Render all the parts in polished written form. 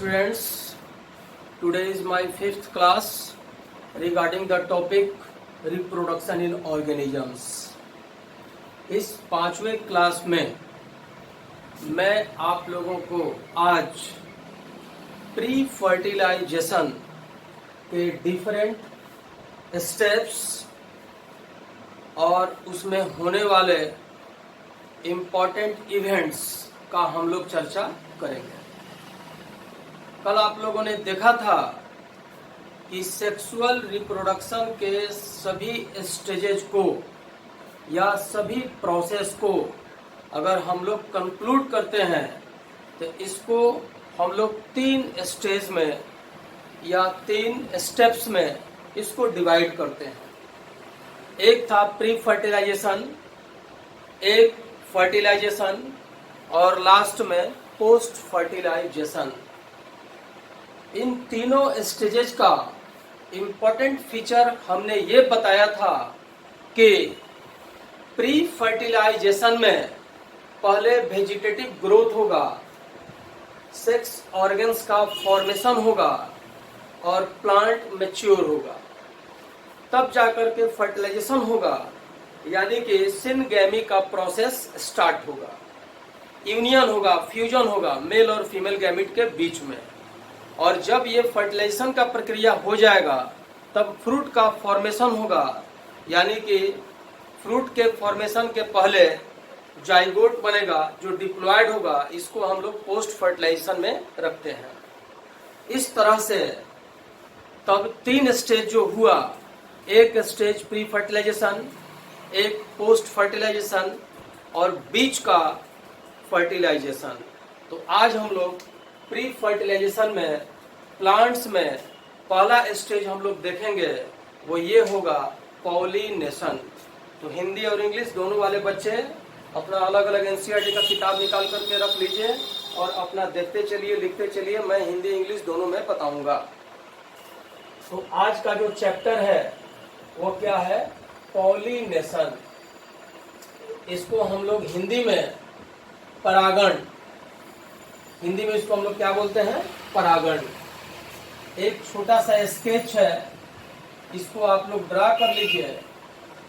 students, today is my fifth class regarding the topic reproduction in organisms. इस पांचवें class में मैं आप लोगों को आज प्री फर्टिलाइजेशन के डिफरेंट स्टेप्स और उसमें होने वाले इम्पॉर्टेंट इवेंट्स का हम लोग चर्चा करेंगे। कल आप लोगों ने देखा था कि सेक्सुअल रिप्रोडक्शन के सभी स्टेजेस को या सभी प्रोसेस को अगर हम लोग कंक्लूड करते हैं तो इसको हम लोग 3 स्टेज में या 3 स्टेप्स में इसको डिवाइड करते हैं। एक था प्री फर्टिलाइजेशन, एक फर्टिलाइजेशन और लास्ट में पोस्ट फर्टिलाइजेशन। इन तीनों स्टेजेस का इम्पोर्टेंट फीचर हमने ये बताया था कि प्री फर्टिलाइजेशन में पहले वेजिटेटिव ग्रोथ होगा, सेक्स ऑर्गन्स का फॉर्मेशन होगा और प्लांट मैच्योर होगा, तब जाकर के फर्टिलाइजेशन होगा, यानी कि सिनगैमी का प्रोसेस स्टार्ट होगा, यूनियन होगा, फ्यूजन होगा मेल और फीमेल गैमिट के बीच में। और जब ये फर्टिलाइजेशन का प्रक्रिया हो जाएगा तब फ्रूट का फॉर्मेशन होगा, यानी कि फ्रूट के फॉर्मेशन के पहले जाइगोट बनेगा जो डिप्लॉयड होगा, इसको हम लोग पोस्ट फर्टिलाइजेशन में रखते हैं। इस तरह से तब 3 स्टेज जो हुआ, एक स्टेज प्री फर्टिलाइजेशन, एक पोस्ट फर्टिलाइजेशन और बीच का फर्टिलाइजेशन। तो आज हम लोग प्री फर्टिलाइजेशन में प्लांट्स में पहला स्टेज हम लोग देखेंगे, वो ये होगा पॉलिनेशन। तो हिंदी और इंग्लिश दोनों वाले बच्चे अपना अलग अलग एनसीईआरटी का किताब निकाल करके रख लीजिए और अपना देखते चलिए, लिखते चलिए। मैं हिंदी इंग्लिश दोनों में बताऊंगा। तो आज का जो चैप्टर है वो क्या है? पॉलिनेशन। इसको हम लोग हिंदी में परागण, हिंदी में इसको हम लोग क्या बोलते हैं? परागण। एक छोटा सा स्केच है, इसको आप लोग ड्रा कर लीजिए।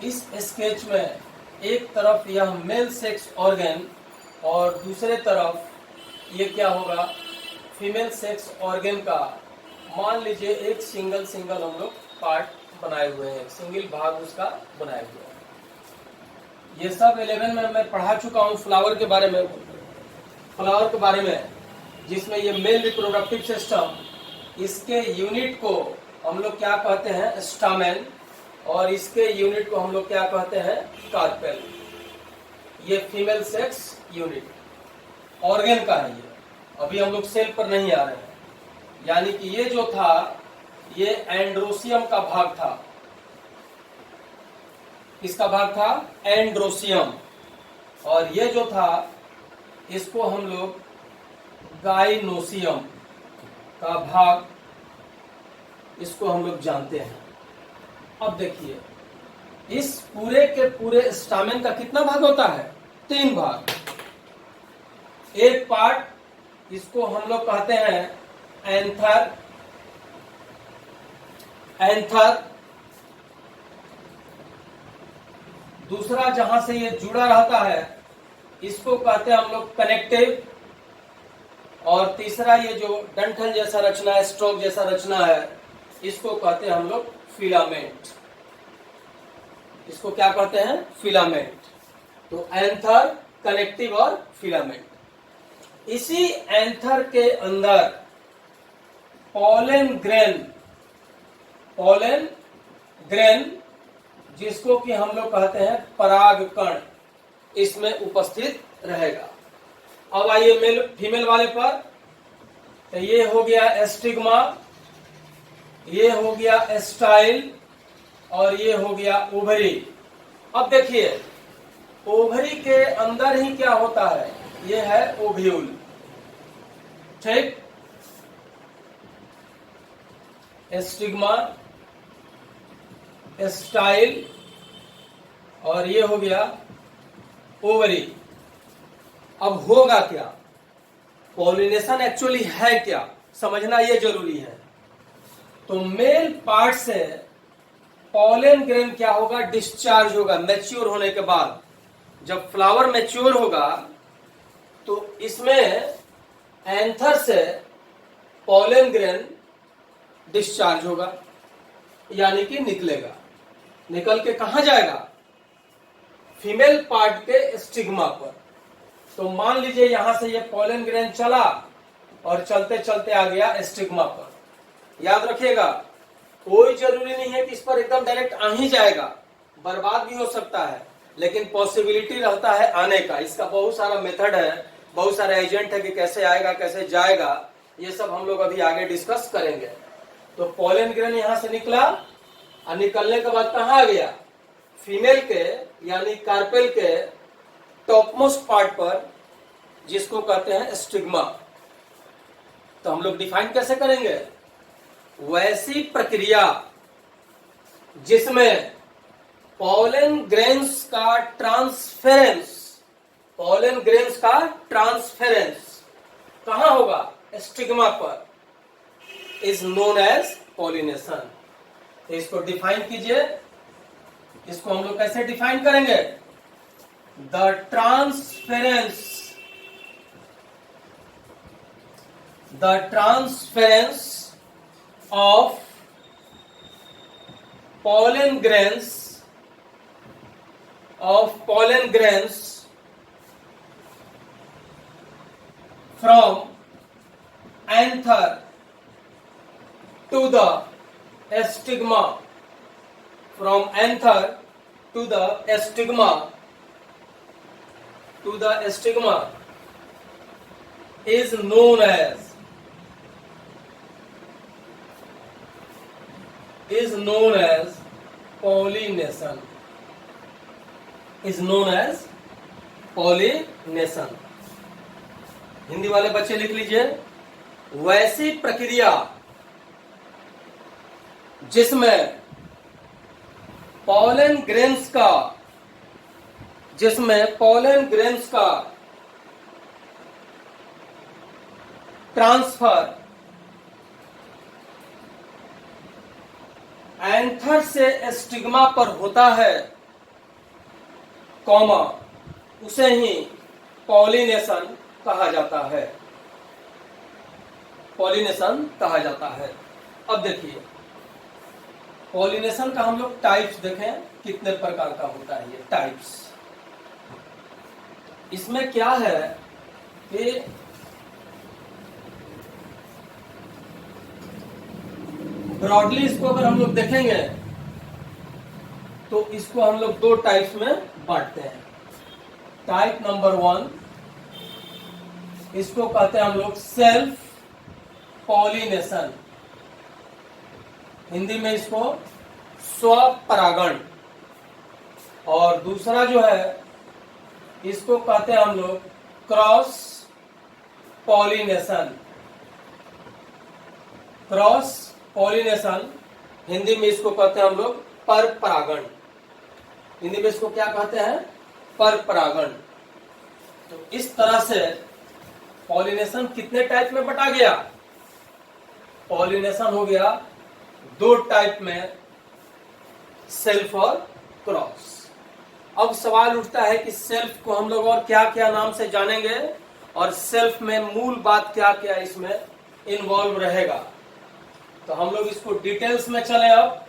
इस स्केच में एक तरफ यह मेल सेक्स ऑर्गन और दूसरे तरफ ये क्या होगा? फीमेल सेक्स ऑर्गन का मान लीजिए एक सिंगल हम लोग पार्ट बनाए हुए हैं, सिंगल भाग उसका बनाए हुए हैं। ये सब 11 में मैं पढ़ा चुका हूँ फ्लावर के बारे में, जिसमें ये मेल रिप्रोडक्टिव सिस्टम, इसके यूनिट को हम लोग क्या कहते हैं? स्टामेन, और इसके यूनिट को हम लोग क्या कहते हैं? कार्पेल। ये फीमेल सेक्स यूनिट ऑर्गन का है। ये अभी हम लोग सेल पर नहीं आ रहे हैं, यानी कि ये जो था ये एंड्रोसियम का भाग था। किसका भाग था? एंड्रोसियम। और ये जो था इसको हम लोग गाइनोसियम का भाग, इसको हम लोग जानते हैं। अब देखिए, इस पूरे के पूरे स्टामेन का कितना भाग होता है? 3 भाग। एक पार्ट इसको हम लोग कहते हैं एंथर। दूसरा जहां से ये जुड़ा रहता है इसको कहते हैं हम लोग कनेक्टिव। और तीसरा ये जो डंठल जैसा रचना है, स्ट्रोक जैसा रचना है, इसको कहते हैं हम लोग फिलामेंट। इसको क्या कहते हैं? फिलामेंट। तो एंथर, कनेक्टिव और फिलामेंट। इसी एंथर के अंदर पोलन ग्रेन, जिसको कि हम लोग कहते हैं परागकण, इसमें उपस्थित रहेगा। अब आइए मेल फीमेल वाले पर। तो ये हो गया एस्टिग्मा, ये हो गया स्टाइल और ये हो गया ओवरी। अब देखिए, ओवरी के अंदर ही क्या होता है? ये है ओव्यूल। ठीक, एस्टिग्मा, स्टाइल और ये हो गया ओवरी। अब होगा क्या? पॉलिनेशन एक्चुअली है क्या? समझना ये जरूरी है। तो मेल पार्ट से पॉलन ग्रेन क्या होगा, डिस्चार्ज होगा मैच्योर होने के बाद। जब फ्लावर मैच्योर होगा तो इसमें एंथर से पॉलन ग्रेन डिस्चार्ज होगा, यानी कि निकलेगा। निकल के कहां जाएगा, फीमेल पार्ट के स्टिग्मा पर। तो मान लीजिए यहां से ये पॉलन ग्रेन चला और चलते चलते आ गया स्टिग्मा पर। याद रखिएगा, कोई जरूरी नहीं है कि इस पर एकदम डायरेक्ट आ ही जाएगा, बर्बाद भी हो सकता है, लेकिन पॉसिबिलिटी रहता है आने का। इसका बहुत सारा मेथड है, बहुत सारे एजेंट है कि कैसे आएगा कैसे जाएगा, ये सब हम लोग अभी आगे डिस्कस करेंगे। तो पॉलन ग्रेन यहां से निकला और निकलने के बाद कहां आ गया, फीमेल के यानी कार्पेल के टॉपमोस्ट पार्ट पर, जिसको कहते हैं स्टिग्मा। तो हम लोग डिफाइन कैसे करेंगे, वैसी प्रक्रिया जिसमें पॉलन ग्रेन्स का ट्रांसफेरेंस, पॉलन ग्रेन्स का ट्रांसफेरेंस कहां होगा, स्टिग्मा पर, इज नोन एज पॉलिनेशन। इसको डिफाइन कीजिए। इसको हम लोग कैसे डिफाइन करेंगे, the transference of pollen grains from anther to the stigma, from anther to the stigma is known as pollination, is known as pollination। Hindi वाले बच्चे लिख लीजिए, वैसी प्रक्रिया जिसमें पॉलन ग्रेन्स का ट्रांसफर एंथर से स्टिग्मा पर होता है, कॉमा, उसे ही पॉलिनेशन कहा जाता है, पॉलिनेशन कहा जाता है। अब देखिए पॉलिनेशन का हम लोग टाइप्स देखें, कितने प्रकार का होता है ये टाइप्स। इसमें क्या है कि ब्रॉडली इसको अगर हम लोग देखेंगे तो इसको हम लोग दो टाइप्स में बांटते हैं। टाइप नंबर 1, इसको कहते हैं हम लोग सेल्फ पॉलिनेशन, हिंदी में इसको स्वपरागण। और दूसरा जो है इसको कहते हैं हम लोग क्रॉस पॉलिनेशन, हिंदी में इसको कहते हैं हम लोग पर परागण। हिंदी में इसको क्या कहते हैं, पर परागण। तो इस तरह से पॉलिनेशन कितने टाइप में बटा गया, पॉलिनेशन हो गया दो टाइप में, सेल्फ और क्रॉस। अब सवाल उठता है कि सेल्फ को हम लोग और क्या क्या नाम से जानेंगे, और सेल्फ में मूल बात क्या क्या इसमें इन्वॉल्व रहेगा। तो हम लोग इसको डिटेल्स में चले। अब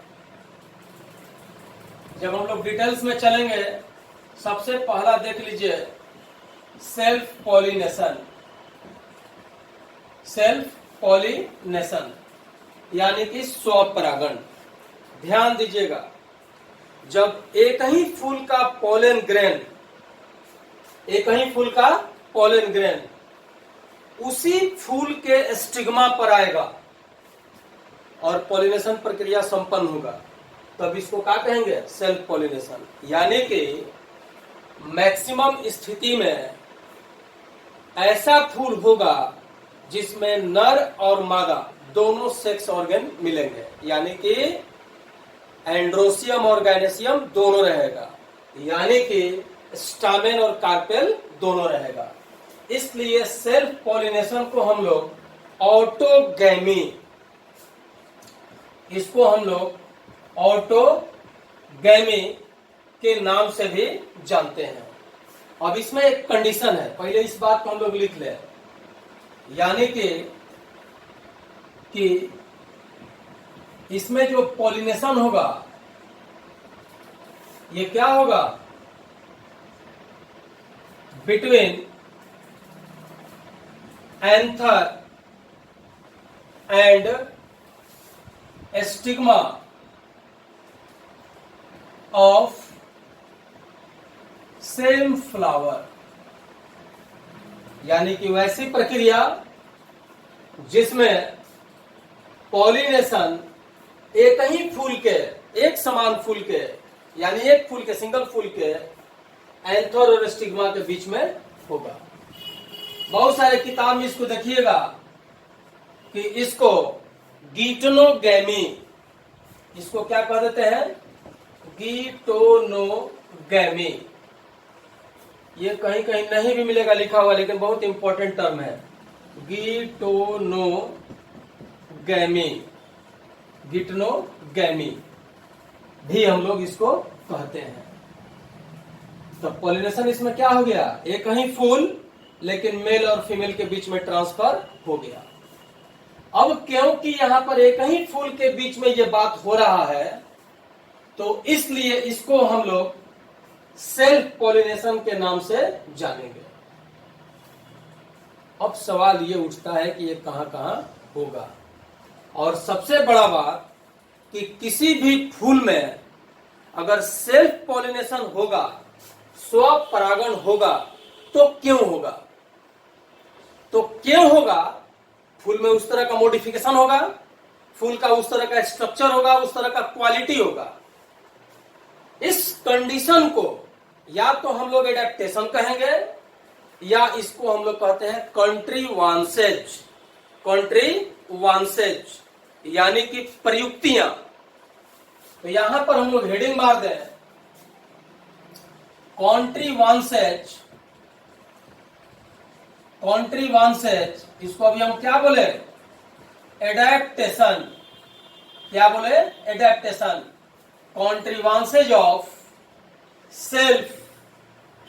जब हम लोग डिटेल्स में चलेंगे, सबसे पहला देख लीजिए सेल्फ पॉलिनेशन यानी कि स्वपरागण। ध्यान दीजिएगा, जब एक ही फूल का पोलन ग्रेन उसी फूल के स्टिग्मा पर आएगा और पॉलिनेशन प्रक्रिया संपन्न होगा, तब इसको क्या कहेंगे, सेल्फ पॉलिनेशन। यानी कि मैक्सिमम स्थिति में ऐसा फूल होगा जिसमें नर और मादा दोनों सेक्स ऑर्गन मिलेंगे, यानी कि एंड्रोसियम और गायनेसियम दोनों रहेगा, यानी कि स्टामेन और कार्पेल दोनों रहेगा। इसलिए सेल्फ पॉलिनेशन को हम लोग ऑटोगैमी, इसको हम लोग ऑटोगैमी के नाम से भी जानते हैं। अब इसमें एक कंडीशन है, पहले इस बात को हम लोग लिख लें, यानी कि इसमें जो पॉलिनेशन होगा ये क्या होगा, between anther and stigma of same flower, यानी कि वैसी प्रक्रिया जिसमें पॉलिनेशन एक ही फूल के, एक समान फूल के, यानी एक फूल के, सिंगल फूल के एंथर और स्टिग्मा के बीच में होगा। बहुत सारे किताब में इसको देखिएगा कि इसको गीटोनोगैमी, इसको क्या कह देते हैं, गीटोनोगैमी। ये कहीं कहीं नहीं भी मिलेगा लिखा हुआ, लेकिन बहुत इंपॉर्टेंट टर्म है, गीटोनोगैमी, गीटोनोगैमी भी हम लोग इसको कहते हैं। तो पॉलिनेशन इसमें क्या हो गया, एक ही फूल लेकिन मेल और फीमेल के बीच में ट्रांसफर हो गया। अब क्योंकि यहां पर एक ही फूल के बीच में ये बात हो रहा है, तो इसलिए इसको हम लोग सेल्फ पॉलिनेशन के नाम से जानेंगे। अब सवाल ये उठता है कि ये कहां कहां होगा, और सबसे बड़ा बात कि किसी भी फूल में अगर सेल्फ पॉलिनेशन होगा, स्व परागण होगा, तो क्यों होगा, तो क्यों होगा, फूल में उस तरह का मॉडिफिकेशन होगा, फूल का उस तरह का स्ट्रक्चर होगा, उस तरह का क्वालिटी होगा। इस कंडीशन को या तो हम लोग एडेप्टेशन कहेंगे, या इसको हम लोग कहते हैं कंट्रीवांसेज, कंट्रीवांसेज यानी कि प्रयुक्तियां। तो यहां पर हम लोग हेडिंग मार दें, कंट्रीवांसेज, कंट्रीवांसेज, इसको अभी हम क्या बोले, एडेप्टेशन, क्या बोले, adaptation, contrivances of self,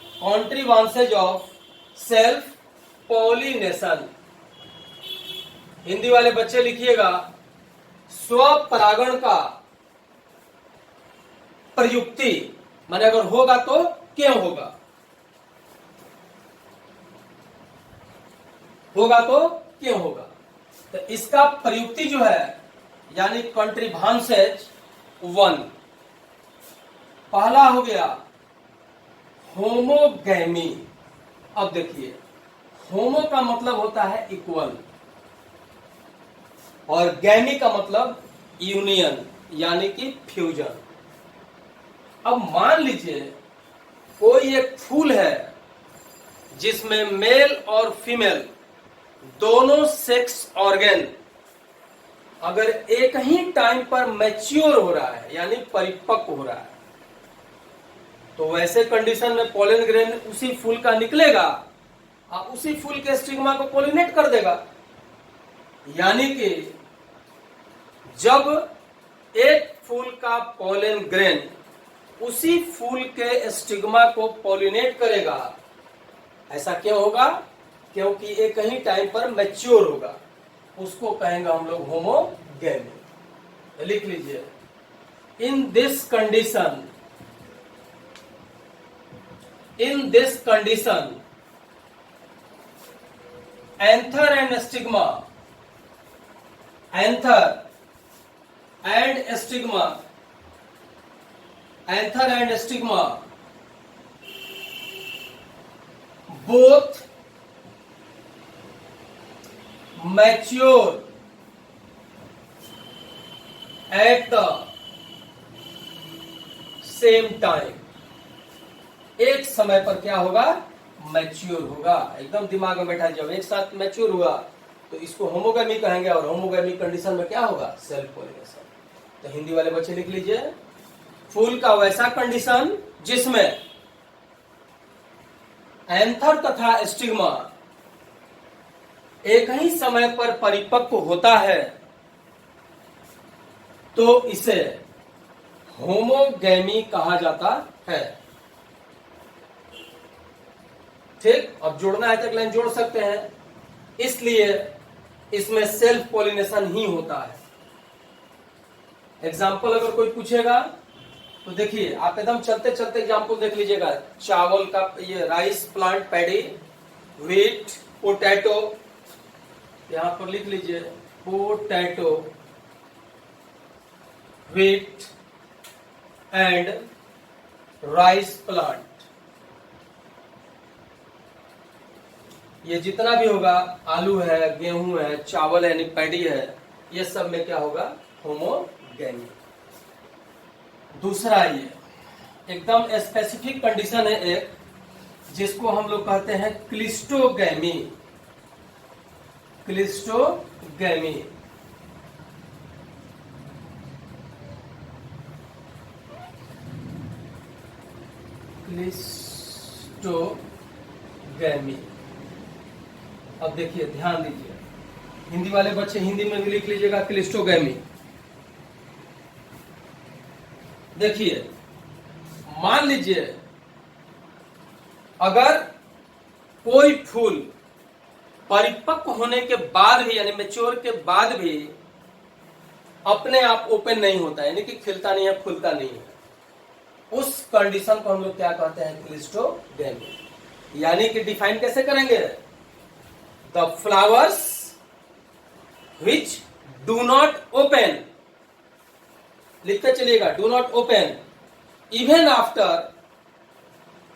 contrivances of self pollination. Hindi वाले बच्चे लिखिएगा, स्व परागण का प्रयुक्ति, माने अगर होगा तो क्यों होगा, होगा तो क्यों होगा। तो इसका प्रयुक्ति जो है, यानी कंट्रीवांसेज 1, पहला हो गया होमोगैमी। अब देखिए, होमो का मतलब होता है इक्वल, और गैमी का मतलब यूनियन यानी कि फ्यूजन। अब मान लीजिए कोई एक फूल है जिसमें मेल और फीमेल दोनों सेक्स ऑर्गन अगर एक ही टाइम पर मैच्योर हो रहा है, यानी परिपक्व हो रहा है, तो वैसे कंडीशन में पोलन ग्रेन उसी फूल का निकलेगा और उसी फूल के स्टिग्मा को पोलिनेट कर देगा। यानी कि जब एक फूल का पोलन ग्रेन उसी फूल के स्टिग्मा को पोलिनेट करेगा, ऐसा क्यों होगा, क्योंकि एक ही टाइम पर मैच्योर होगा, उसको कहेंगे हम लोग होमोगैमी। लिख लीजिए, in this condition, in this condition anther and stigma, anther and stigma, anther and stigma both mature at the same time, एक समय पर क्या होगा, मैच्योर होगा। एकदम दिमाग में बैठा, जब एक साथ मैच्योर हुआ तो इसको होमोगैमी कहेंगे, और होमोगैमी कंडीशन में क्या होगा, सेल्फ पॉलिनेशन। तो हिंदी वाले बच्चे लिख लीजिए, फूल का वैसा कंडीशन जिसमें एंथर तथा स्टिग्मा एक ही समय पर परिपक्व होता है तो इसे होमोगैमी कहा जाता है। ठीक, अब जोड़ना है तो एक लाइन जोड़ सकते हैं। इसलिए इसमें सेल्फ पॉलिनेशन ही होता है। एग्जाम्पल अगर कोई पूछेगा तो देखिए, आप एकदम चलते चलते एग्जाम्पल देख लीजिएगा। चावल का ये rice plant, paddy, wheat, potato, यहां पर लिख लीजिए potato, wheat and rice plant. ये जितना भी होगा, आलू है, गेहूं है, चावल है, यानी पैडी है, ये सब में क्या होगा? होमोगैमी। दूसरा, ये एकदम स्पेसिफिक कंडीशन है एक, जिसको हम लोग कहते हैं क्लिस्टोगैमी। Cleistogamy cleistogamy. अब देखिए, ध्यान दीजिए, हिंदी वाले बच्चे हिंदी में भी लिख लीजिएगा क्लिस्टोगैमी। देखिए, मान लीजिए अगर कोई फूल परिपक्व होने के बाद भी, यानी मैच्योर के बाद भी अपने आप ओपन नहीं होता, यानी कि खिलता नहीं है, फूलता नहीं है, उस कंडीशन को हम लोग क्या कहते हैं? क्लिस्टोगैमी। यानी कि डिफाइन कैसे करेंगे? The flowers which do not open, लिखते चलिएगा, do not open even after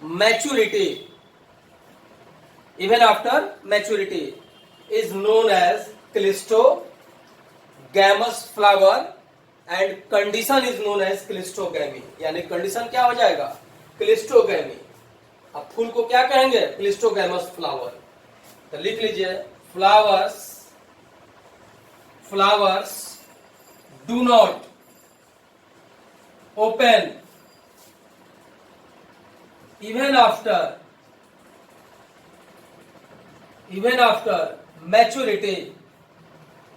maturity, even after maturity is known as cleistogamous flower and condition is known as cleistogamy. यानी कंडीशन क्या हो जाएगा? क्लिस्टोगैमी। अब फूल को क्या कहेंगे? Cleistogamous flower. तो लिख लीजिए, flowers do not open even after maturity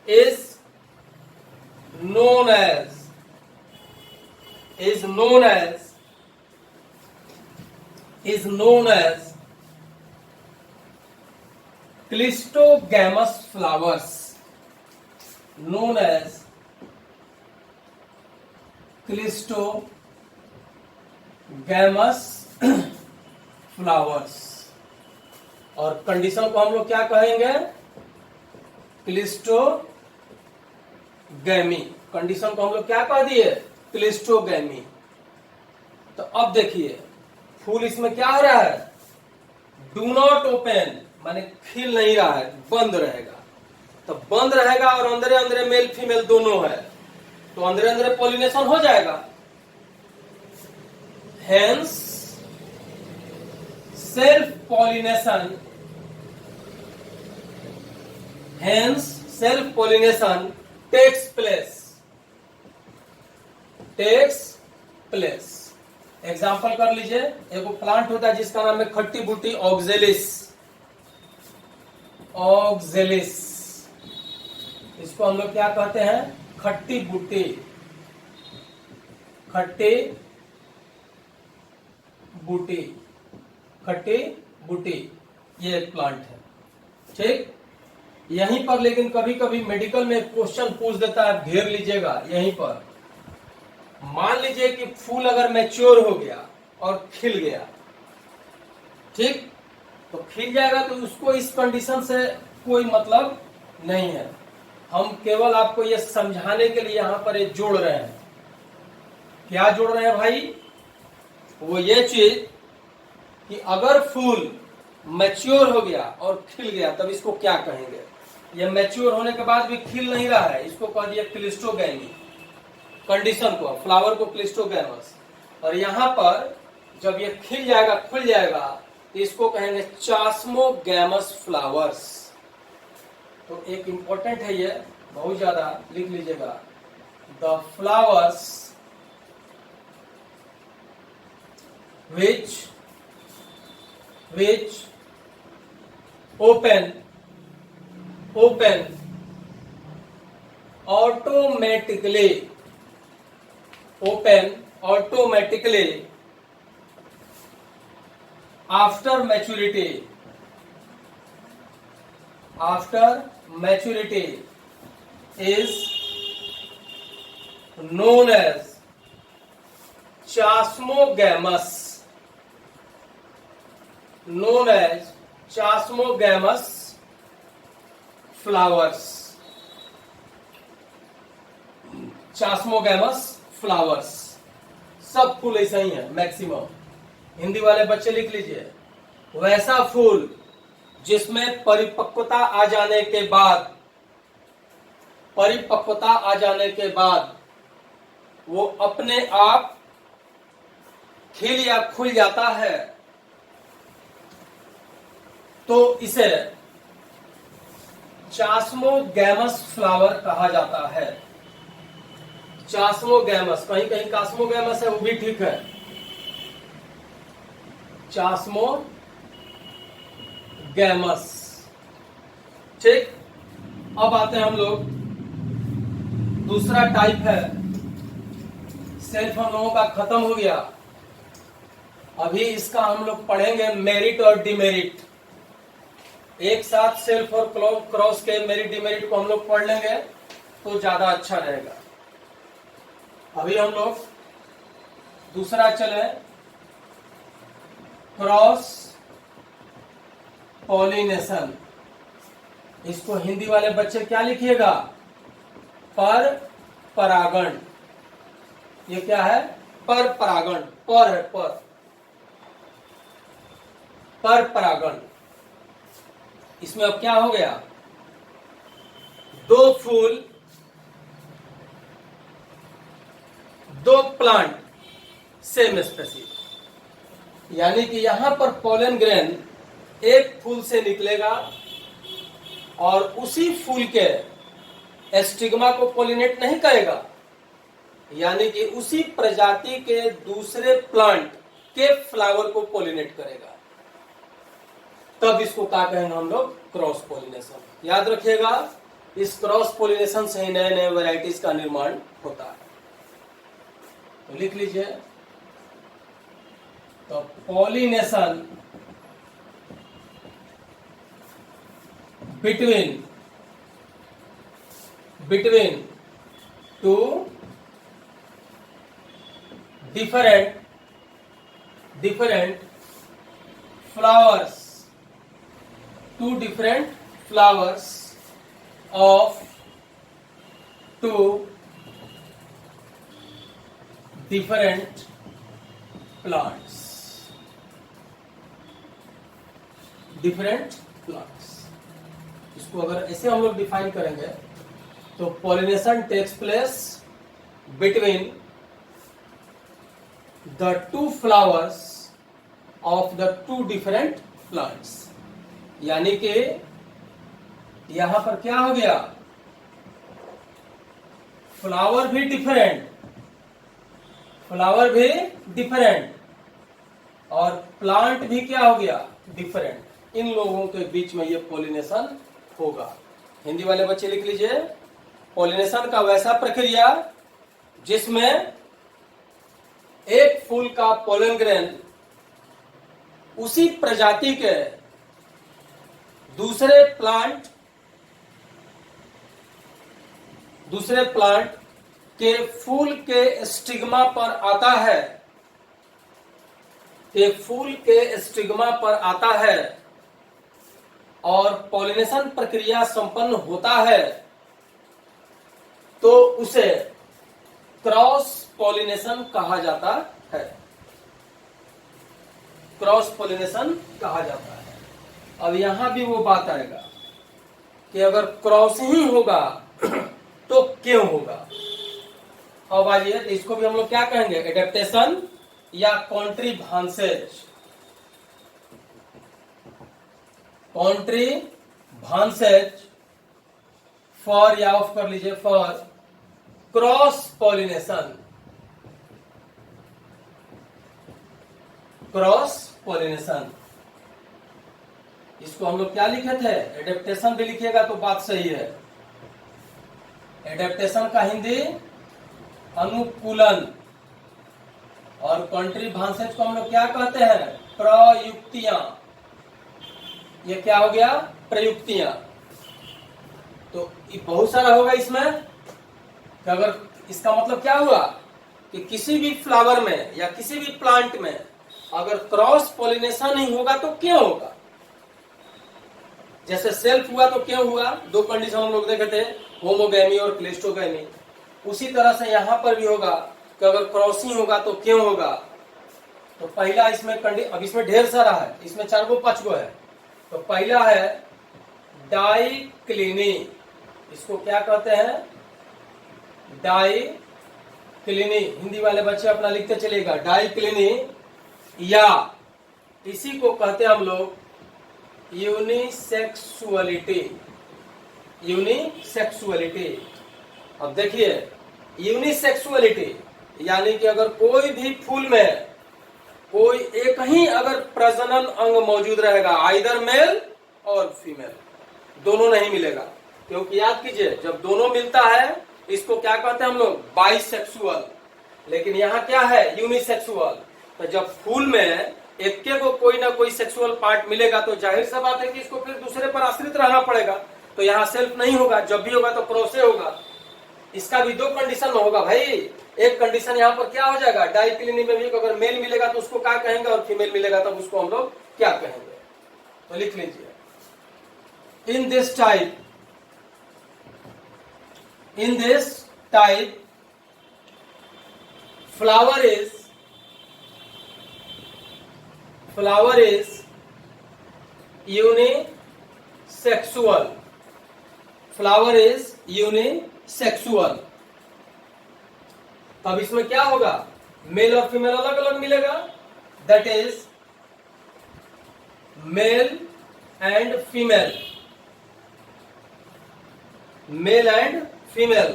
is known as clistogamous flowers, known as cleistogamous flowers. और कंडीशन को हम लोग क्या कहेंगे? क्लिस्टोगैमी। कंडीशन को हम लोग क्या कह दिए? क्लिस्टोगैमी। तो अब देखिए, फूल इसमें क्या हो रहा है? डू नॉट ओपन, माने खिल नहीं रहा है, बंद रहेगा। तो बंद रहेगा और अंदर अंदर मेल फीमेल दोनों है, तो अंदर अंदर पॉलिनेशन हो जाएगा। Hence self pollination takes place. Example कर लीजिए, एक प्लांट होता है जिसका नाम है खट्टी बूटी, ऑक्जेलिस। इसको हम लोग क्या कहते हैं? खट्टी बूटी, ये एक प्लांट है। ठीक, यहीं पर लेकिन कभी कभी मेडिकल में क्वेश्चन पूछ देता है, घेर लीजिएगा यहीं पर। मान लीजिए कि फूल अगर मैच्योर हो गया और खिल गया, ठीक, तो खिल जाएगा, तो उसको इस कंडीशन से कोई मतलब नहीं है। हम केवल आपको ये समझाने के लिए यहां पर ये जोड़ रहे हैं। क्या जोड़ रहे हैं भाई? वो ये चीज कि अगर फूल मैच्योर हो गया और खिल गया, तब इसको क्या कहेंगे? ये मैच्योर होने के बाद भी खिल नहीं रहा है, इसको कह दिया क्लिस्टोगैमी। कंडीशन को, फ्लावर को क्लिस्टोगैमस। और यहां पर जब ये खिल जाएगा, खुल जाएगा, तो इसको कहेंगे चास्मोगैमस फ्लावर्स। तो एक इंपॉर्टेंट है ये, बहुत ज्यादा लिख लीजिएगा, the flowers which open open automatically, open automatically after maturity, after maturity is known as chasmogamous, known as chasmogamous flowers, chasmogamous flowers। सब फूल ऐसा ही है मैक्सिमम। हिंदी वाले बच्चे लिख लीजिए, वैसा फूल जिसमें परिपक्वता आ जाने के बाद, परिपक्वता आ जाने के बाद वो अपने आप खिल या खुल जाता है, तो इसे चास्मोगैमस फ्लावर कहा जाता है। चास्मोगैमस, कहीं कहीं कास्मोगैमस है, वो भी ठीक है। चास्मोगैमस, ठीक। अब आते हैं हम लोग, दूसरा टाइप है। सेल्फ हम लोगों का खत्म हो गया, अभी इसका हम लोग पढ़ेंगे मेरिट और डिमेरिट। एक साथ सेल्फ और क्रॉस के मेरिट डिमेरिट को हम लोग पढ़ लेंगे तो ज्यादा अच्छा रहेगा। अभी हम लोग दूसरा चले, क्रॉस पॉलिनेशन। इसको हिंदी वाले बच्चे क्या लिखिएगा? पर परागण। ये क्या है? पर परागण। पर है, पर परागण। इसमें अब क्या हो गया? दो फूल, दो प्लांट सेम स्पेसीज, यानी कि यहां पर पोलन ग्रेन एक फूल से निकलेगा और उसी फूल के एस्टिग्मा को पोलिनेट नहीं करेगा, यानी कि उसी प्रजाति के दूसरे प्लांट के फ्लावर को पोलिनेट करेगा। तब इसको क्या कहेंगे हम लोग? Cross pollination. याद रखिएगा, इस क्रॉस पोलिनेशन से ही नए नए वैरायटीज का निर्माण होता है। तो लिख लीजिए, तो pollination between two different flowers, two different flowers of two different plants, different plants। इसको अगर ऐसे हम लोग डिफाइन करेंगे तो pollination takes place between the two flowers of the two different plants, यानी कि यहां पर क्या हो गया? फ्लावर भी डिफरेंट और प्लांट भी क्या हो गया? डिफरेंट। इन लोगों के बीच में ये पॉलिनेशन होगा। हिंदी वाले बच्चे लिख लीजिए, पॉलिनेशन का वैसा प्रक्रिया जिसमें एक फूल का पोलन ग्रेन उसी प्रजाति के दूसरे प्लांट के फूल के स्टिग्मा पर आता है, और पॉलिनेशन प्रक्रिया संपन्न होता है, तो उसे क्रॉस पॉलिनेशन कहा जाता है। क्रॉस पॉलिनेशन कहा जाता है। अब यहां भी वो बात आएगा कि अगर क्रॉस ही होगा तो क्यों होगा। अब आइए, इसको भी हम लोग क्या कहेंगे? एडेप्टेशन या कॉन्ट्रीभांसेज। कॉन्ट्रीभांसेज फॉर, या ऑफ कर लीजिए, for cross pollination. Cross pollination इसको हम लोग क्या लिखे थे, एडेप्टेशन भी लिखिएगा तो बात सही है। एडेप्टेशन का हिंदी अनुकूलन, और कंट्री भाषेज को हम लोग क्या कहते हैं, प्रयुक्तियां। ये क्या हो गया, प्रयुक्तियां। तो ये बहुत सारा होगा इसमें, कि अगर इसका मतलब क्या हुआ कि किसी भी फ्लावर में या किसी भी प्लांट में अगर क्रॉस पॉलिनेशन नहीं होगा तो क्यों होगा। जैसे सेल्फ हुआ तो क्यों हुआ, दो कंडीशन हम लोग देखे थे, होमोगैमी और क्लिस्टोगैमी। उसी तरह से यहां पर भी होगा कि अगर क्रॉसिंग होगा तो क्यों होगा। तो पहला इसमें अब इसमें ढेर सारा है, इसमें 4 गो 5 गो है। तो पहला है डाइक्लिनी, इसको क्या कहते हैं, डाइक्लिनी। हिंदी वाले बच्चे अपना लिखते चलेगा, डाइक्लिनी, या इसी को कहते हैं हम लोग यूनिसेक्सुअलिटी। यूनिसेक्सुअलिटी, अब देखिए यूनिसेक्सुअलिटी यानी कि अगर कोई भी फूल में कोई एक ही अगर प्रजनन अंग मौजूद रहेगा, आइदर मेल और फीमेल, दोनों नहीं मिलेगा। क्योंकि याद कीजिए जब दोनों मिलता है इसको क्या कहते हैं हम लोग, बाइसेक्सुअल। लेकिन यहाँ क्या है, यूनिसेक्सुअल। तो जब फूल में एक को कोई ना कोई सेक्सुअल पार्ट मिलेगा तो जाहिर सा बात है कि इसको फिर दूसरे पर आश्रित रहना पड़ेगा। तो यहाँ सेल्फ नहीं होगा, जब भी होगा तो क्रॉसे होगा। इसका भी 2 कंडीशन में होगा भाई। एक कंडीशन यहाँ पर क्या हो जाएगा, डाइक्लिनी में भी अगर मेल मिलेगा तो उसको क्या कहेंगे, और फीमेल मिलेगा तब उसको हम लोग क्या कहेंगे। तो लिख लीजिए, in this type flower is unisexual. Flower is unisexual. तब इसमें क्या होगा, मेल और फीमेल अलग अलग मिलेगा, that is male and female. Male and female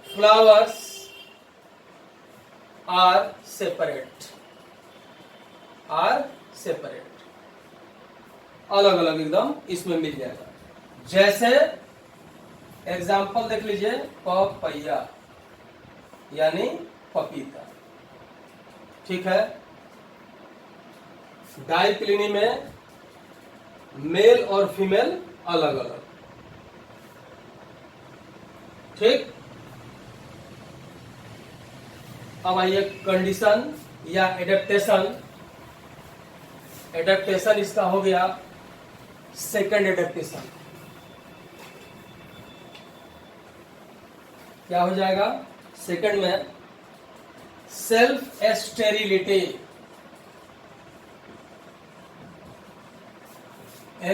flowers are separate, अलग अलग एकदम इसमें मिल जाएगा। जैसे एग्जाम्पल देख लीजिए, पपैया यानी पपीता, ठीक है। डाइक्लिनी में मेल और फीमेल अलग अलग, ठीक। अब आइए कंडीशन या एडेप्टेशन। एडेप्टेशन इसका हो गया सेकंड एडेप्टेशन। क्या हो जाएगा सेकंड में, सेल्फ स्टेरिलिटी।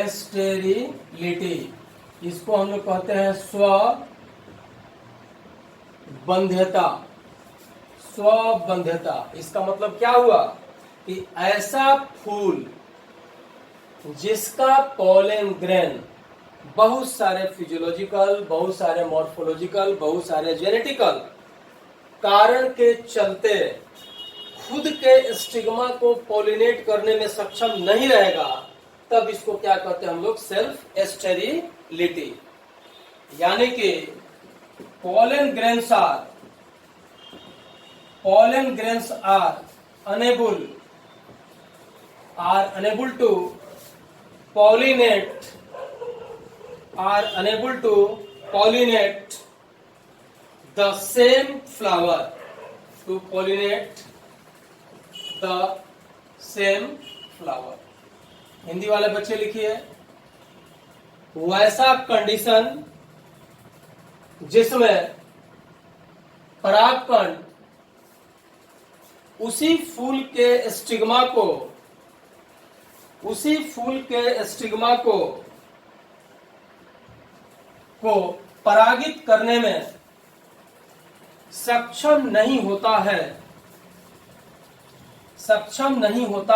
स्टेरिलिटी इसको हम लोग कहते हैं स्वबंध्यता। स्वबंध्यता इसका मतलब क्या हुआ कि ऐसा फूल जिसका पॉलन ग्रेन बहुत सारे फिजियोलॉजिकल, बहुत सारे मॉर्फोलॉजिकल, बहुत सारे जेनेटिकल कारण के चलते खुद के स्टिग्मा को पॉलिनेट करने में सक्षम नहीं रहेगा, तब इसको क्या कहते हैं हम लोग, सेल्फ स्टेरिलिटी। यानी कि pollen grains are unable to pollinate the same flower, to pollinate the same flower। Hindi वाले बच्चे लिखिए, वैसा कंडीशन जिसमें परागकण उसी फूल के स्टिग्मा को परागित करने में सक्षम नहीं होता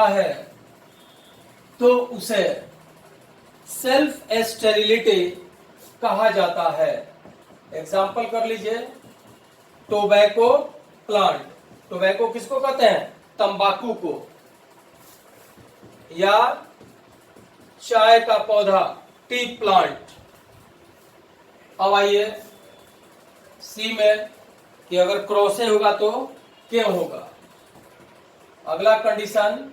है, तो उसे सेल्फ स्टेरिलिटी कहा जाता है। एग्जाम्पल कर लीजिए, टोबैको प्लांट। टोबैको किसको कहते हैं, तंबाकू को। या चाय का पौधा, टी प्लांट। अब आइए सी में कि अगर क्रॉसे होगा तो क्यों होगा। अगला कंडीशन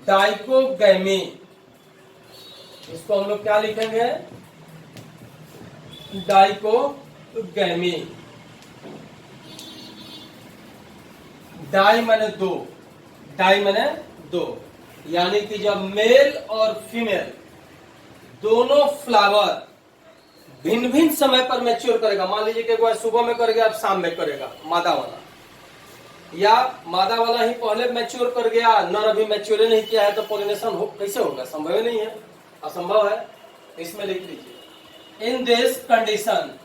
डाइकोगैमी, इसको हम लोग क्या लिखेंगे, डाइकोगैमी। डाई माने दो, डाई माने दो, यानी कि जब मेल और फीमेल दोनों फ्लावर भिन्न भिन्न समय पर मैच्योर करेगा, मान लीजिए कि एक बार सुबह में करेगा, अब शाम में करेगा मादा वाला, या मादा वाला ही पहले मैच्योर कर गया, नर अभी मैच्योर नहीं किया है, तो पोलिनेशन कैसे होगा, संभव ही नहीं है, असंभव है। इसमें लिख लीजिए in this condition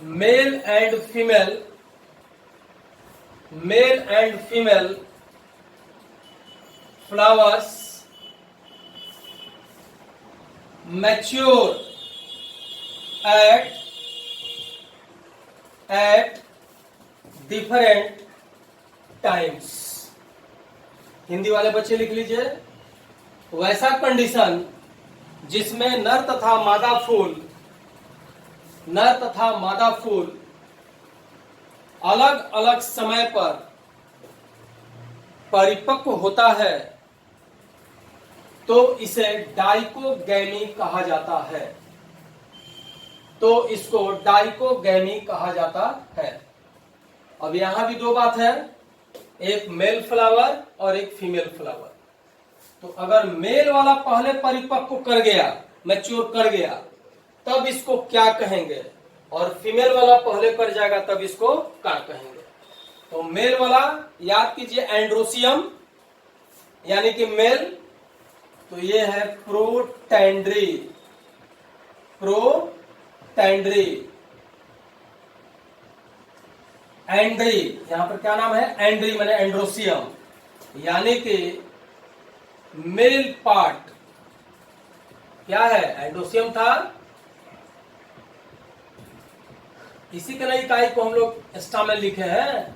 mail and female flowers mature at different times। Hindi वाले बच्चे लिख लीजिए, वैसा कंडीशन जिसमें नर तथा मादा फूल अलग अलग समय पर परिपक्व होता है, तो इसे डाइकोगैमी कहा जाता है। अब यहां भी दो बात है, एक मेल फ्लावर और एक फीमेल फ्लावर। तो अगर मेल वाला पहले परिपक्व कर गया, मैच्योर कर गया, तब इसको क्या कहेंगे, और फीमेल वाला पहले कर जाएगा तब इसको क्या कहेंगे। तो मेल वाला याद कीजिए एंड्रोसियम, यानी कि मेल, तो ये है प्रोटेंड्री। एंड्री, यहां पर क्या नाम है, एंड्री माने एंड्रोसियम, यानी कि मेल पार्ट क्या है, एंड्रोसियम था। इसी का नई इकाई को हम लोग स्टामेन लिखे हैं,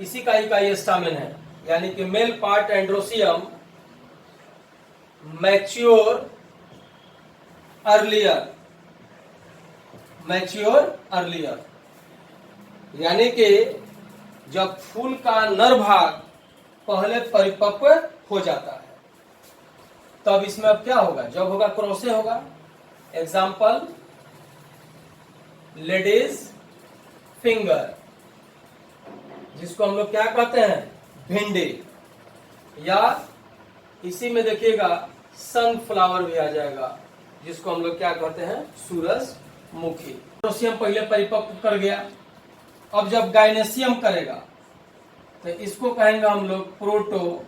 इसी का इकाई स्टामेन है, यानी कि male part androecium mature earlier, यानी कि जब फूल का नर भाग पहले परिपक्व हो जाता है, तब इसमें अब क्या होगा, जब होगा क्रॉसे होगा। एग्जाम्पल लेडीज फिंगर, जिसको हम लोग क्या कहते हैं, भिंडी, या इसी में देखिएगा सनफ्लावर भी आ जाएगा, जिसको हम लोग क्या कहते हैं, सूरजमुखी। एंड्रोसियम पहले परिपक्व कर गया, अब जब गाइनेसियम करेगा तो इसको कहेंगे हम लोग प्रोटोगाइनी।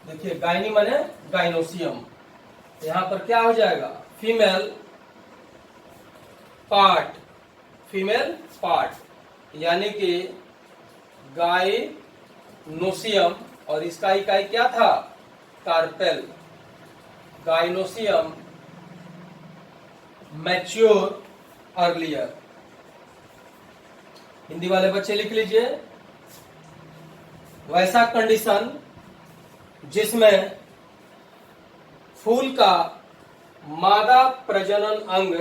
देखिए गाइनी माने गाइनोसियम, यहां पर क्या हो जाएगा, फीमेल पार्ट, यानी कि गाइनोसियम, और इसका इकाई क्या था, carpel. Gynoecium mature earlier. Hindi वाले बच्चे लिख लीजिए, वैसा कंडीशन जिसमें फूल का मादा प्रजनन अंग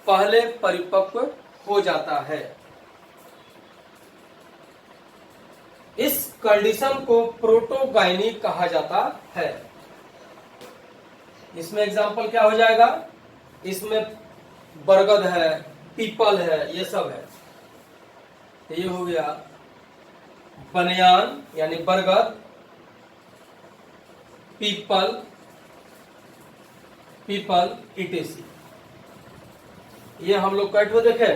पहले परिपक्व हो जाता है। इस कंडीशन को प्रोटोगाइनी कहा जाता है। इसमें एग्जाम्पल क्या हो जाएगा, इसमें बरगद है, पीपल है, ये सब है। तो ये हो गया बनियान यानी बरगद, पीपल इटेसी। ये हम लोग कैटो देखे,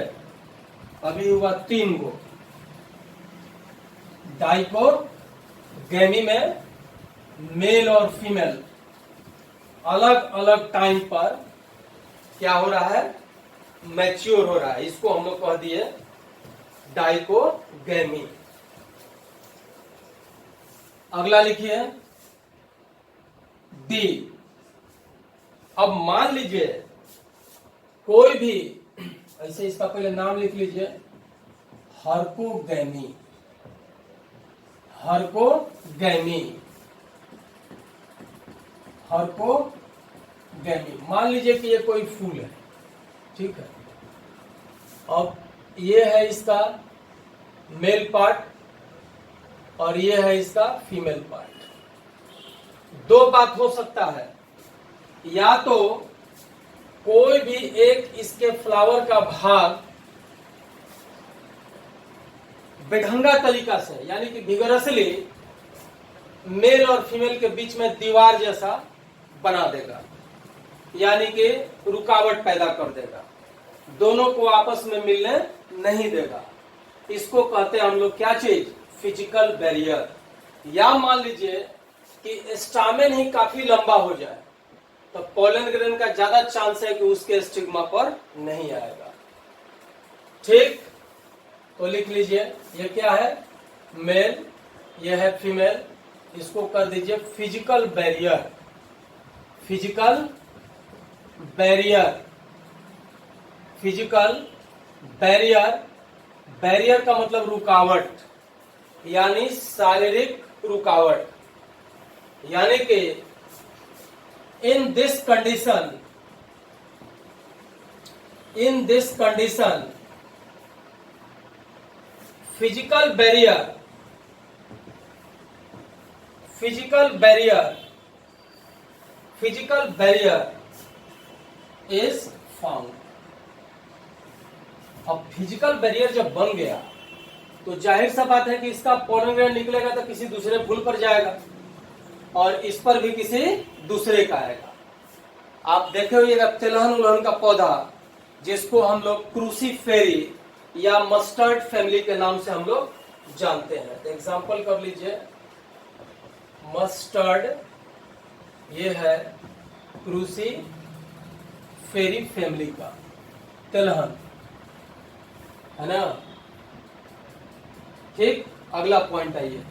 अभी हुआ 3 गो। डाइकोगैमी में मेल और फीमेल अलग अलग टाइम पर क्या हो रहा है, मैच्योर हो रहा है, इसको हम लोग कह दिए डाइकोगैमी। अगला लिखिए डी। अब मान लीजिए कोई भी ऐसे इसका पहले नाम लिख लीजिए, हर्कोगैमी। हर्कोगैमी, हर्कोगैमी। मान लीजिए कि ये कोई फूल है, ठीक है। अब ये है इसका मेल पार्ट और ये है इसका फीमेल पार्ट। दो बात हो सकता है, या तो कोई भी एक इसके फ्लावर का भाग बेढंगा तरीका से, यानी कि विगरसली मेल और फीमेल के बीच में दीवार जैसा बना देगा, यानी कि रुकावट पैदा कर देगा, दोनों को आपस में मिलने नहीं देगा। इसको कहते हैं हम लोग क्या चीज, फिजिकल बैरियर। या मान लीजिए कि स्टामेन ही काफी लंबा हो जाए, तो पोलन ग्रेन का ज्यादा चांस है कि उसके स्टिग्मा पर नहीं आएगा। ठीक, तो लिख लीजिए, ये क्या है, मेल, ये है फीमेल। इसको कर दीजिए physical barrier. Physical barrier, physical barrier. Barrier का मतलब रुकावट, यानी शारीरिक रुकावट। यानी कि in this condition, physical barrier is found. अब फिजिकल बैरियर जब बन गया तो जाहिर सा बात है कि इसका पोलन ग्रेन निकलेगा तो किसी दूसरे फूल पर जाएगा और इस पर भी किसी दूसरे का आएगा। आप देखे होइएगा तिलहन उलहन का पौधा, जिसको हम लोग क्रूसीफेरी या मस्टर्ड फैमिली के नाम से हम लोग जानते हैं। तो एग्जांपल कर लीजिए, मस्टर्ड, ये है क्रूसीफेरी फैमिली का तिलहन, है ना। ठीक, अगला पॉइंट आइए,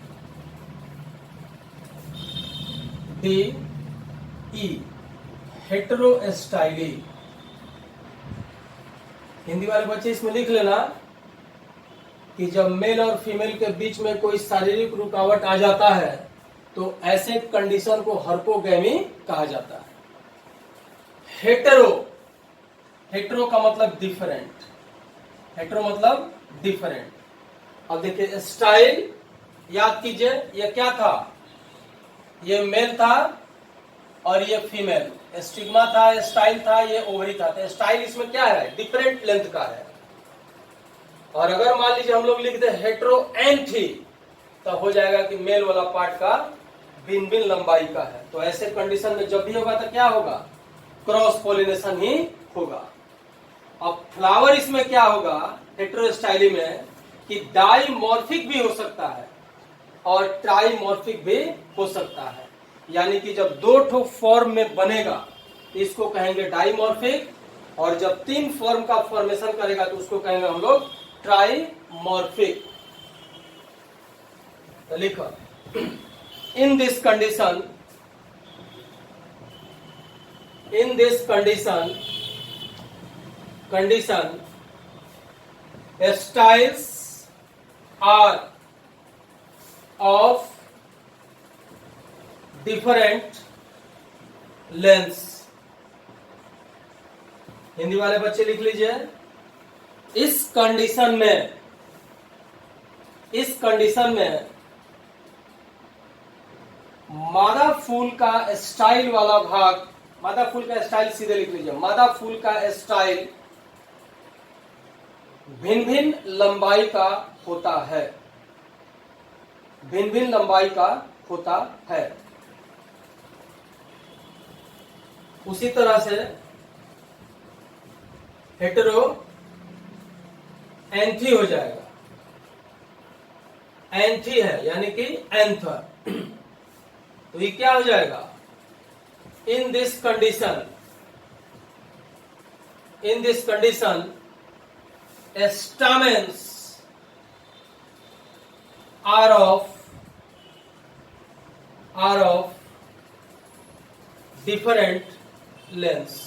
डी ई, हेटेरोस्टाइली। हिंदी वाले बच्चे इसमें लिख लेना कि जब मेल और फीमेल के बीच में कोई शारीरिक रुकावट आ जाता है तो ऐसे कंडीशन को हर्कोगैमी कहा जाता है। हेटेरो, हेटेरो का मतलब डिफरेंट, हेटेरो मतलब डिफरेंट। अब देखिए स्टाइल, याद कीजिए ये क्या था, ये मेल था और ये फीमेल। स्टिग्मा था, स्टाइल था, ये ओवरी था। तो स्टाइल इसमें क्या है, डिफरेंट लेंथ का है। और अगर मान लीजिए हम लोग लिख दे हेटेरो एंथी, तो हो जाएगा कि मेल वाला पार्ट का भिन्न भिन्न लंबाई का है। तो ऐसे कंडीशन में जब भी होगा तो क्या होगा, क्रॉस पोलिनेशन ही होगा। अब फ्लावर इसमें क्या होगा हेटेरोस्टाइली में, कि डाइमॉर्फिक भी हो सकता है और ट्राइमॉर्फिक भी हो सकता है। यानी कि जब दो ठो फॉर्म में बनेगा इसको कहेंगे डाइमॉर्फिक, और जब तीन फॉर्म का फॉर्मेशन करेगा तो उसको कहेंगे हम लोग ट्राइमॉर्फिक। तो लिखो, in this condition styles are of different lengths। Hindi वाले बच्चे लिख लीजिए, इस कंडीशन में मादा फूल का स्टाइल वाला भाग, मादा फूल का स्टाइल सीधे लिख लीजिए, मादा फूल का स्टाइल भिन्न भिन्न लंबाई का होता है, भिन्न भिन्न लंबाई का होता है। उसी तरह से हेटेरो एंथी हो जाएगा, एंथी है यानी कि एंथर। तो ये क्या हो जाएगा, in this condition stamens are of different lengths,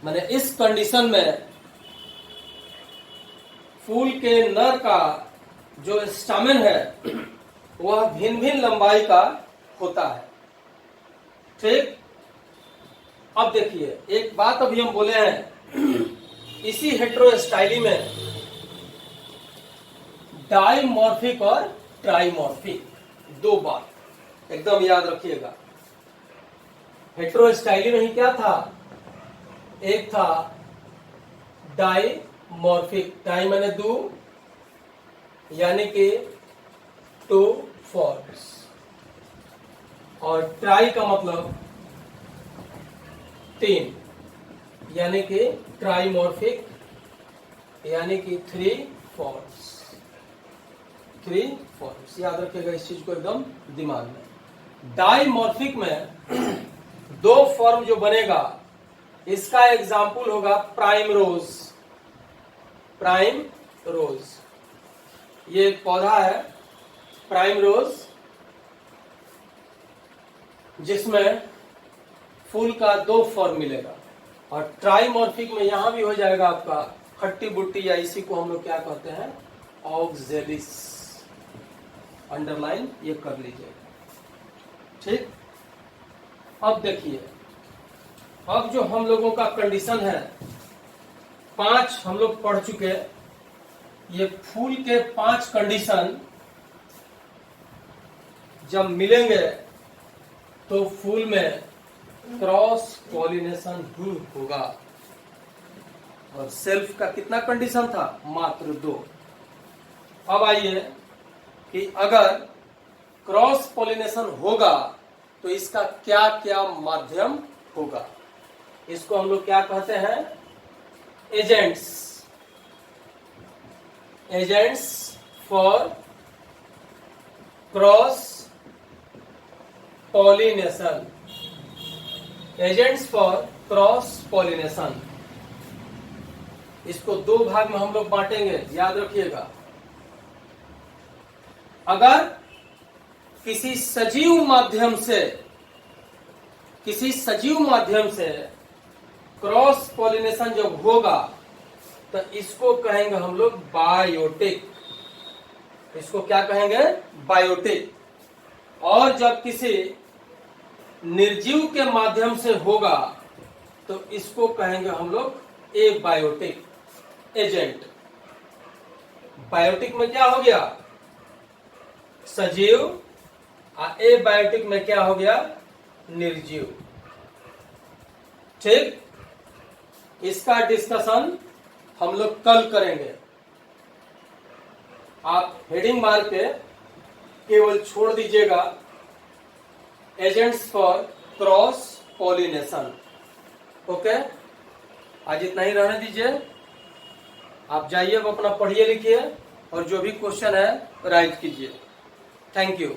मैंने इस कंडीशन में फूल के नर का जो स्टामेन है वह भिन्न भिन्न लंबाई का होता है। ठीक, अब देखिए एक बात अभी हम बोले हैं, इसी हेटेरोस्टाइली में डाइमॉर्फिक और ट्राइमॉर्फिक दो बात एकदम याद रखिएगा। हेटेरोस्टाइली में ही क्या था, एक था डाइमॉर्फिक, डाई माने दो यानी कि टू फॉर्म्स, और ट्राई का मतलब तीन यानी कि ट्राइमॉर्फिक यानी कि थ्री फॉर्म्स। थ्री फॉर्म्स याद रखिएगा इस चीज को एकदम दिमाग में। डाइमॉर्फिक में दो फॉर्म जो बनेगा इसका एग्जाम्पल होगा प्राइम रोज। प्राइम रोज ये एक पौधा है प्राइम रोज, जिसमें फूल का दो फॉर्म मिलेगा। और ट्राइमॉर्फिक में यहां भी हो जाएगा आपका खट्टी बुट्टी, या इसी को हम लोग क्या कहते हैं ऑक्जेलिस। अंडरलाइन ये कर लीजिएगा। ठीक, अब देखिए अब जो हम लोगों का कंडीशन है 5 हम लोग पढ़ चुके। ये फूल के 5 कंडीशन जब मिलेंगे तो फूल में क्रॉस पॉलिनेशन ही होगा। और सेल्फ का कितना कंडीशन था, मात्र 2। अब आइए कि अगर क्रॉस पॉलिनेशन होगा तो इसका क्या क्या माध्यम होगा। इसको हम लोग क्या कहते हैं, agents. Agents for cross pollination. Agents for cross pollination, इसको दो भाग में हम लोग बांटेंगे, याद रखिएगा। अगर किसी सजीव माध्यम से क्रॉस पॉलिनेशन जब होगा तो इसको कहेंगे हम लोग बायोटिक। इसको क्या कहेंगे, बायोटिक। और जब किसी निर्जीव के माध्यम से होगा तो इसको कहेंगे हम लोग एबायोटिक एजेंट। बायोटिक में क्या हो गया, सजीव, और एबायोटिक में क्या हो गया, निर्जीव। ठीक, इसका डिस्कशन हम लोग कल करेंगे। आप हेडिंग मार के केवल छोड़ दीजिएगा agents for cross pollination. Okay, आज इतना ही रहने दीजिए। आप जाइए, अब अपना पढ़िए लिखिए और जो भी क्वेश्चन है राइट कीजिए। Thank you.